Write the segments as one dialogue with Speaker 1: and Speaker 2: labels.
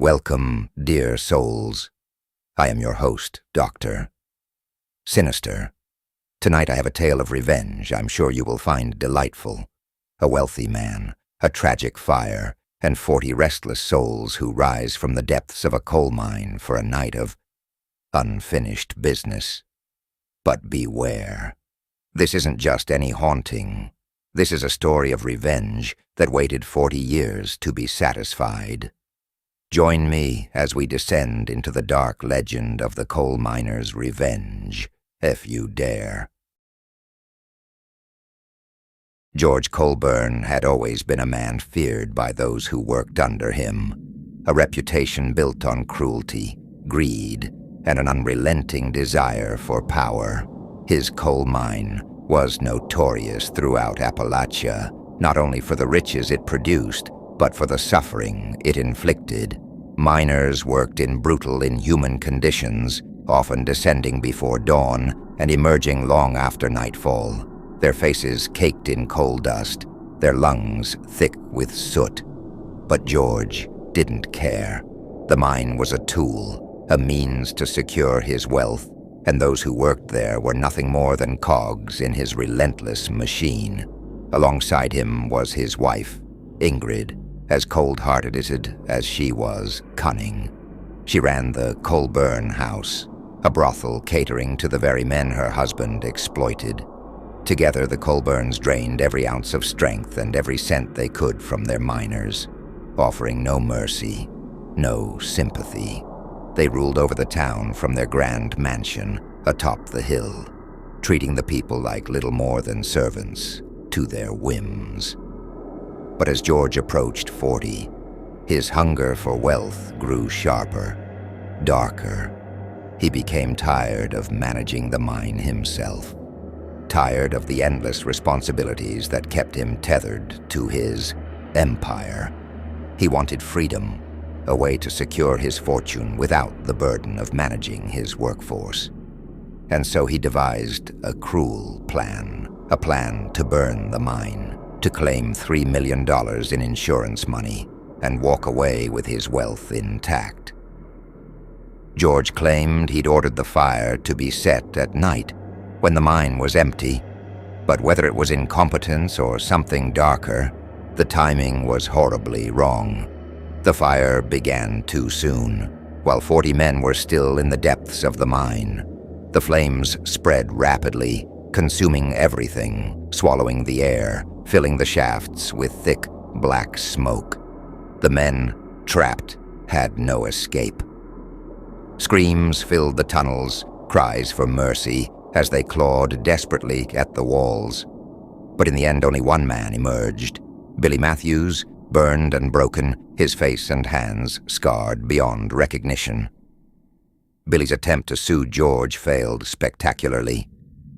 Speaker 1: Welcome, dear souls. I am your host, Dr. Sinister. Tonight I have a tale of revenge I'm sure you will find delightful. A wealthy man, a tragic fire, and 40 restless souls who rise from the depths of a coal mine for a night of unfinished business. But beware. This isn't just any haunting. This is a story of revenge that waited 40 years to be satisfied. Join me as we descend into the dark legend of the coal miner's revenge, if you dare. George Colburn had always been a man feared by those who worked under him, a reputation built on cruelty, greed, and an unrelenting desire for power. His coal mine was notorious throughout Appalachia, not only for the riches it produced, but for the suffering it inflicted. Miners worked in brutal, inhuman conditions, often descending before dawn and emerging long after nightfall, their faces caked in coal dust, their lungs thick with soot. But George didn't care. The mine was a tool, a means to secure his wealth, and those who worked there were nothing more than cogs in his relentless machine. Alongside him was his wife, Ingrid, as cold-hearted as she was cunning. She ran the Colburn house, a brothel catering to the very men her husband exploited. Together, the Colburns drained every ounce of strength and every cent they could from their miners, offering no mercy, no sympathy. They ruled over the town from their grand mansion atop the hill, treating the people like little more than servants to their whims. But as George approached 40, his hunger for wealth grew sharper, darker. He became tired of managing the mine himself, tired of the endless responsibilities that kept him tethered to his empire. He wanted freedom, a way to secure his fortune without the burden of managing his workforce. And so he devised a cruel plan, a plan to burn the mine, to claim $3 million in insurance money and walk away with his wealth intact. George claimed he'd ordered the fire to be set at night, when the mine was empty, but whether it was incompetence or something darker, the timing was horribly wrong. The fire began too soon, while 40 men were still in the depths of the mine. The flames spread rapidly, consuming everything, swallowing the air, filling the shafts with thick, black smoke. The men, trapped, had no escape. Screams filled the tunnels, cries for mercy, as they clawed desperately at the walls. But in the end, only one man emerged. Billy Matthews, burned and broken, his face and hands scarred beyond recognition. Billy's attempt to sue George failed spectacularly.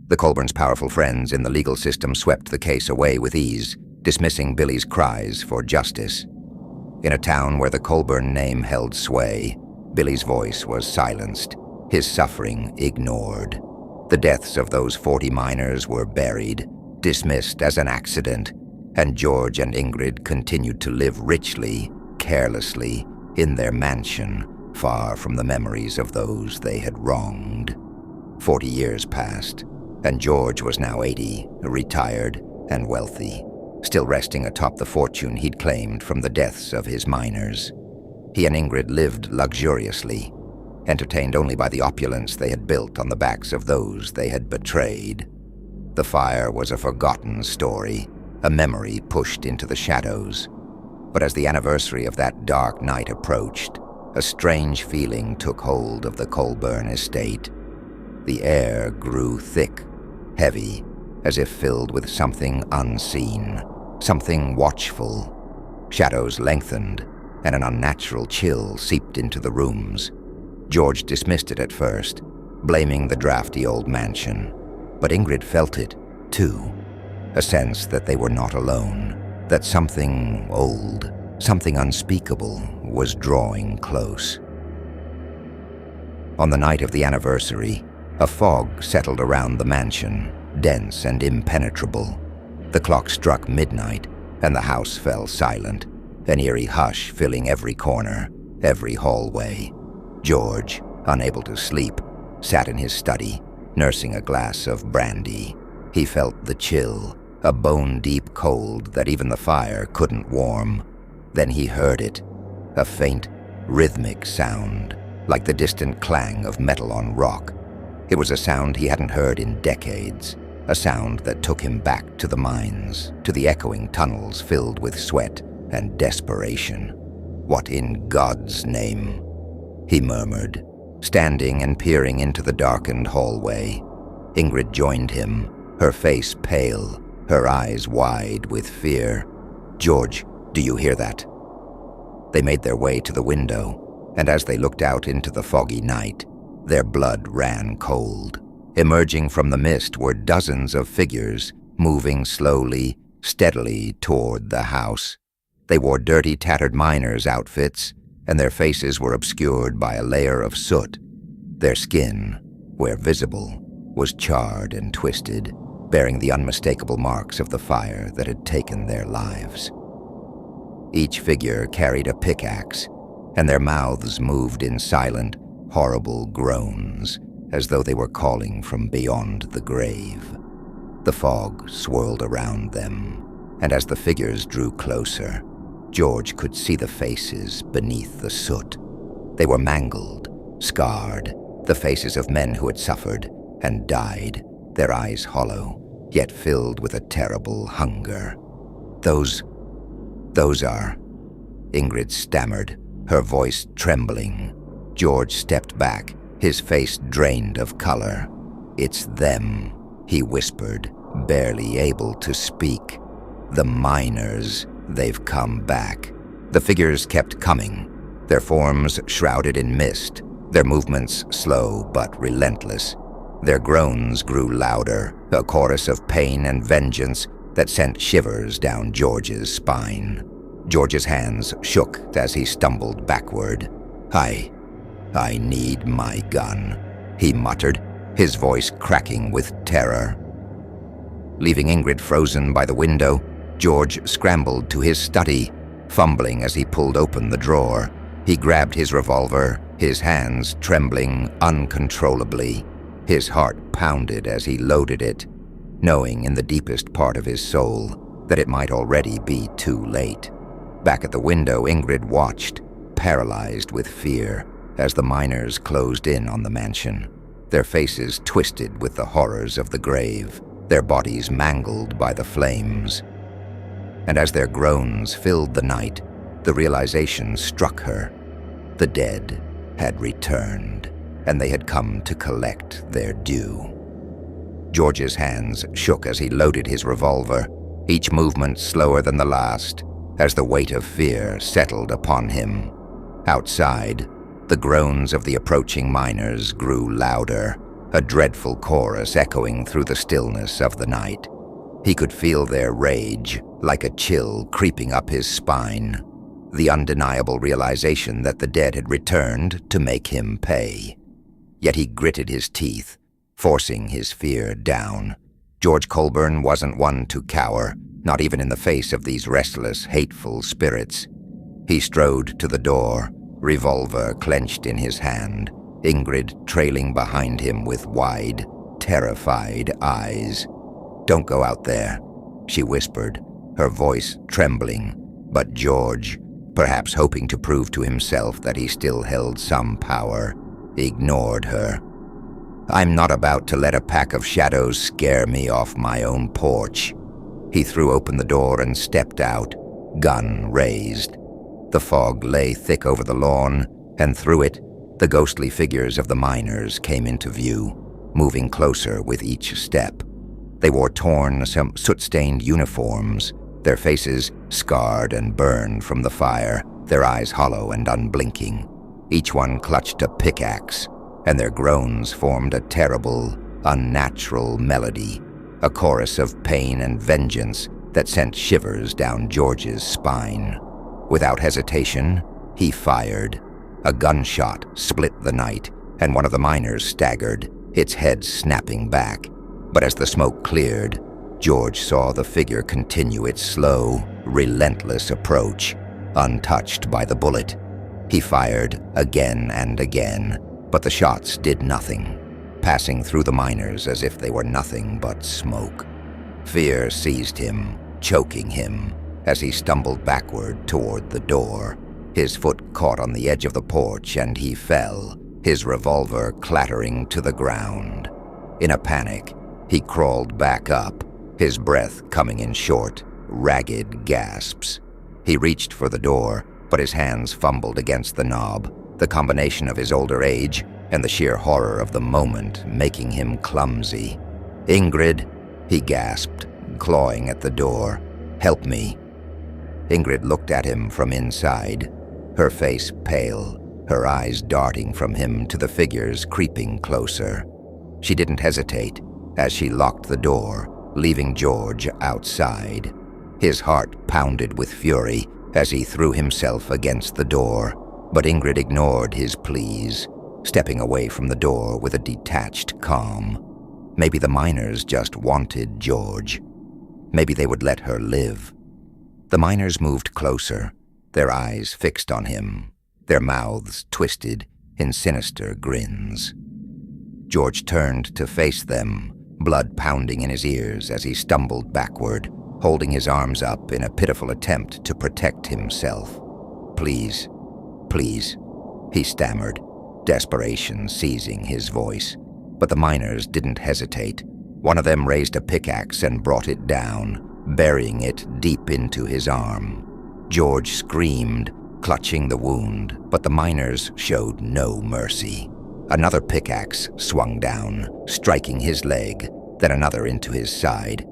Speaker 1: The Colburn's powerful friends in the legal system swept the case away with ease, dismissing Billy's cries for justice. In a town where the Colburn name held sway, Billy's voice was silenced, his suffering ignored. The deaths of those 40 miners were buried, dismissed as an accident, and George and Ingrid continued to live richly, carelessly, in their mansion, far from the memories of those they had wronged. 40 years passed, and George was now 80, retired and wealthy, still resting atop the fortune he'd claimed from the deaths of his miners. He and Ingrid lived luxuriously, entertained only by the opulence they had built on the backs of those they had betrayed. The fire was a forgotten story, a memory pushed into the shadows. But as the anniversary of that dark night approached, a strange feeling took hold of the Colburn estate. The air grew thick, heavy, as if filled with something unseen, something watchful. Shadows lengthened, and an unnatural chill seeped into the rooms. George dismissed it at first, blaming the drafty old mansion. But Ingrid felt it, too. A sense that they were not alone, that something old, something unspeakable, was drawing close. On the night of the anniversary, a fog settled around the mansion, dense and impenetrable. The clock struck midnight, and the house fell silent, an eerie hush filling every corner, every hallway. George, unable to sleep, sat in his study, nursing a glass of brandy. He felt the chill, a bone-deep cold that even the fire couldn't warm. Then he heard it, a faint, rhythmic sound, like the distant clang of metal on rock. It was a sound he hadn't heard in decades, a sound that took him back to the mines, to the echoing tunnels filled with sweat and desperation. "What in God's name?" he murmured, standing and peering into the darkened hallway. Ingrid joined him, her face pale, her eyes wide with fear. "George, do you hear that?" They made their way to the window, and as they looked out into the foggy night, their blood ran cold. Emerging from the mist were dozens of figures, moving slowly, steadily toward the house. They wore dirty, tattered miners' outfits, and their faces were obscured by a layer of soot. Their skin, where visible, was charred and twisted, bearing the unmistakable marks of the fire that had taken their lives. Each figure carried a pickaxe, and their mouths moved in silent, horrible groans, as though they were calling from beyond the grave. The fog swirled around them, and as the figures drew closer, George could see the faces beneath the soot. They were mangled, scarred, the faces of men who had suffered and died, their eyes hollow, yet filled with a terrible hunger. Those are, Ingrid stammered, her voice trembling. George stepped back, his face drained of color. "It's them," he whispered, barely able to speak. "The miners, they've come back." The figures kept coming, their forms shrouded in mist, their movements slow but relentless. Their groans grew louder, a chorus of pain and vengeance that sent shivers down George's spine. George's hands shook as he stumbled backward. I need my gun," he muttered, his voice cracking with terror. Leaving Ingrid frozen by the window, George scrambled to his study, fumbling as he pulled open the drawer. He grabbed his revolver, his hands trembling uncontrollably. His heart pounded as he loaded it, knowing in the deepest part of his soul that it might already be too late. Back at the window, Ingrid watched, paralyzed with fear, as the miners closed in on the mansion, their faces twisted with the horrors of the grave, their bodies mangled by the flames. And as their groans filled the night, the realization struck her. The dead had returned, and they had come to collect their due. George's hands shook as he loaded his revolver, each movement slower than the last, as the weight of fear settled upon him. Outside, the groans of the approaching miners grew louder, a dreadful chorus echoing through the stillness of the night. He could feel their rage, like a chill creeping up his spine, the undeniable realization that the dead had returned to make him pay. Yet he gritted his teeth, forcing his fear down. George Colburn wasn't one to cower, not even in the face of these restless, hateful spirits. He strode to the door, revolver clenched in his hand, Ingrid trailing behind him with wide, terrified eyes. "Don't go out there," she whispered, her voice trembling, but George, perhaps hoping to prove to himself that he still held some power, ignored her. "I'm not about to let a pack of shadows scare me off my own porch." He threw open the door and stepped out, gun raised. The fog lay thick over the lawn, and through it, the ghostly figures of the miners came into view, moving closer with each step. They wore torn, some soot-stained uniforms, their faces scarred and burned from the fire, their eyes hollow and unblinking. Each one clutched a pickaxe, and their groans formed a terrible, unnatural melody, a chorus of pain and vengeance that sent shivers down George's spine. Without hesitation, he fired. A gunshot split the night, and one of the miners staggered, its head snapping back. But as the smoke cleared, George saw the figure continue its slow, relentless approach, untouched by the bullet. He fired again and again, but the shots did nothing, passing through the miners as if they were nothing but smoke. Fear seized him, choking him, as he stumbled backward toward the door. His foot caught on the edge of the porch and he fell, his revolver clattering to the ground. In a panic, he crawled back up, his breath coming in short, ragged gasps. He reached for the door, but his hands fumbled against the knob, the combination of his older age and the sheer horror of the moment making him clumsy. "Ingrid," he gasped, clawing at the door. "Help me." Ingrid looked at him from inside, her face pale, her eyes darting from him to the figures creeping closer. She didn't hesitate as she locked the door, leaving George outside. His heart pounded with fury as he threw himself against the door, but Ingrid ignored his pleas, stepping away from the door with a detached calm. Maybe the miners just wanted George. Maybe they would let her live. The miners moved closer, their eyes fixed on him, their mouths twisted in sinister grins. George turned to face them, blood pounding in his ears as he stumbled backward, holding his arms up in a pitiful attempt to protect himself. "Please, please," he stammered, desperation seizing his voice. But the miners didn't hesitate. One of them raised a pickaxe and brought it down, burying it deep into his arm. George screamed, clutching the wound, but the miners showed no mercy. Another pickaxe swung down, striking his leg, then another into his side.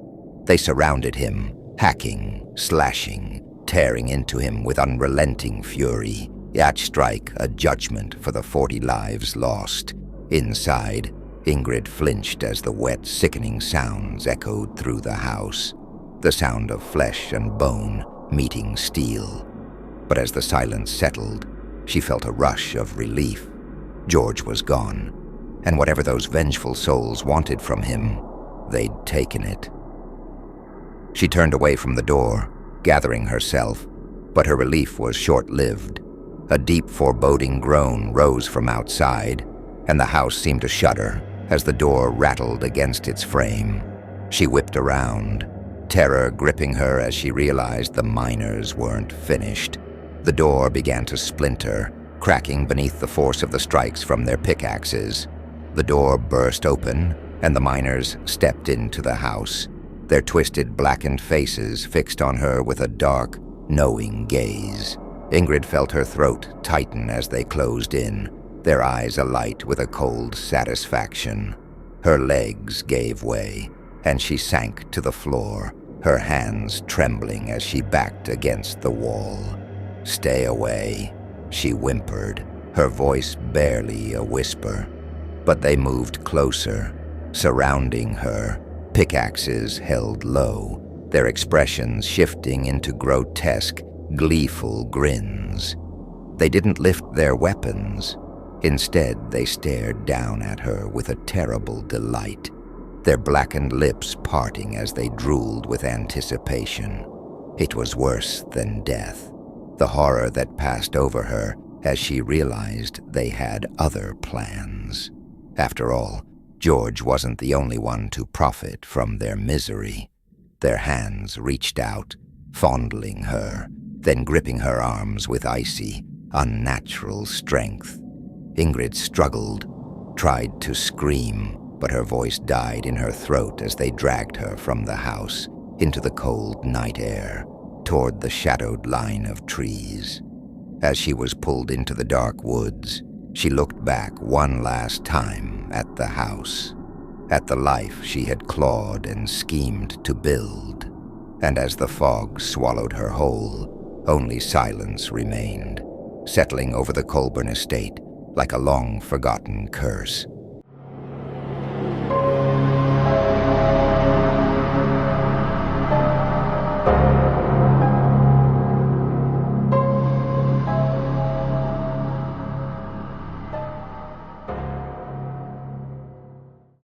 Speaker 1: They surrounded him, hacking, slashing, tearing into him with unrelenting fury. Each strike a judgment for the 40 lives lost. Inside, Ingrid flinched as the wet, sickening sounds echoed through the house, the sound of flesh and bone meeting steel. But as the silence settled, she felt a rush of relief. George was gone, and whatever those vengeful souls wanted from him, they'd taken it. She turned away from the door, gathering herself, but her relief was short-lived. A deep, foreboding groan rose from outside, and the house seemed to shudder as the door rattled against its frame. She whipped around, terror gripping her as she realized the miners weren't finished. The door began to splinter, cracking beneath the force of the strikes from their pickaxes. The door burst open, and the miners stepped into the house, their twisted, blackened faces fixed on her with a dark, knowing gaze. Ingrid felt her throat tighten as they closed in, their eyes alight with a cold satisfaction. Her legs gave way, and she sank to the floor, her hands trembling as she backed against the wall. "Stay away," she whimpered, her voice barely a whisper. But they moved closer, surrounding her, pickaxes held low, their expressions shifting into grotesque, gleeful grins. They didn't lift their weapons. Instead, they stared down at her with a terrible delight, their blackened lips parting as they drooled with anticipation. It was worse than death, the horror that passed over her as she realized they had other plans. After all, George wasn't the only one to profit from their misery. Their hands reached out, fondling her, then gripping her arms with icy, unnatural strength. Ingrid struggled, tried to scream, but her voice died in her throat as they dragged her from the house into the cold night air, toward the shadowed line of trees. As she was pulled into the dark woods, she looked back one last time at the house, at the life she had clawed and schemed to build. And as the fog swallowed her whole, only silence remained, settling over the Colburn estate like a long-forgotten curse.